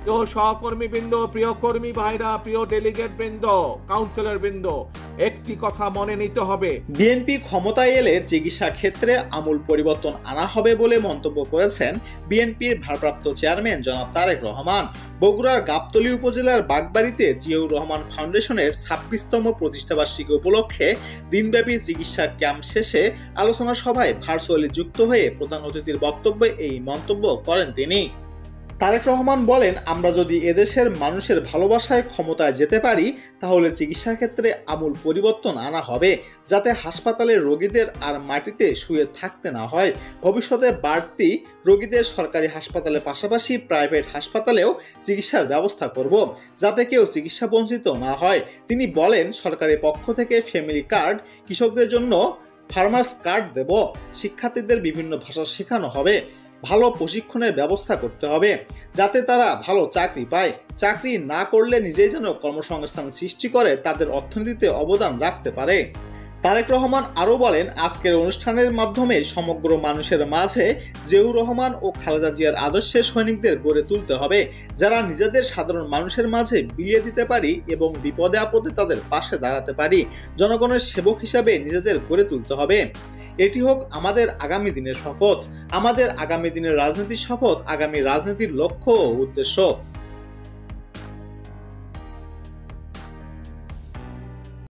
প্রিয় সহকর্মীবৃন্দ, প্রিয় কর্মী ভাইরা, প্রিয় ডেলিগেট বৃন্দ, কাউন্সিলর বৃন্দ, একটি কথা মনে নিতে হবে, বিএনপি ক্ষমতায় এলে চিকিৎসা ক্ষেত্রে আমূল পরিবর্তন আনা হবে বলে মন্তব্য করেছেন বিএনপির ভারপ্রাপ্ত চেয়ারম্যান জনাব তারেক রহমান। বগুড়ার গাবতলী উপজেলার বাগবাড়িতে জিয়াউর রহমান ফাউন্ডেশনের 26তম প্রতিষ্ঠাবার্ষিকী উপলক্ষে দিনব্যাপী চিকিৎসা ক্যাম্প শেষে আলোচনা সভায় ভার্চুয়ালি যুক্ত হয়ে প্রধান অতিথির বক্তব্যে এই মন্তব্য করেন তিনি। তারেক রহমান বলেন, আমরা যদি এদেশের মানুষের ভালোবাসায় ক্ষমতায় যেতে পারি তাহলে চিকিৎসা ক্ষেত্রে আমূল পরিবর্তন আনা হবে, যাতে হাসপাতালের রোগীদের আর মাটিতে শুয়ে থাকতে না হয়। ভবিষ্যতে বাড়তি রোগীদের সরকারি হাসপাতালের পাশাপাশি প্রাইভেট হাসপাতালেও চিকিৎসার ব্যবস্থা করব, যাতে কেউ চিকিৎসা বঞ্চিত না হয়। তিনি বলেন, সরকারের পক্ষ থেকে ফ্যামিলি কার্ড, কৃষকদের জন্য ফার্মার্স কার্ড দেব, শিক্ষার্থীদের বিভিন্ন ভাষা শেখানো হবে, ভালো প্রশিক্ষণের ব্যবস্থা করতে হবে যাতে তারা ভালো চাকরি পায়। চাকরি না করলে নিজেই যেন কর্মসংস্থান সৃষ্টি করে তাদের অর্থনীতিতে অবদান রাখতে পারে। তারেক রহমান আরও বলেন, আজকের অনুষ্ঠানের মাধ্যমে সমগ্র মানুষের মাঝে জিয়াউর রহমান ও খালেদা জিয়ার আদর্শের সৈনিকদের গড়ে তুলতে হবে, যারা নিজেদের সাধারণ মানুষের মাঝে বিলিয়ে দিতে পারি এবং বিপদে আপদে তাদের পাশে দাঁড়াতে পারি। জনগণের সেবক হিসাবে নিজেদের গড়ে তুলতে হবে। এটি হোক আমাদের আগামী দিনের শপথ, আমাদের আগামী দিনের রাজনীতির শপথ, আগামী রাজনীতির লক্ষ্য ও উদ্দেশ্য।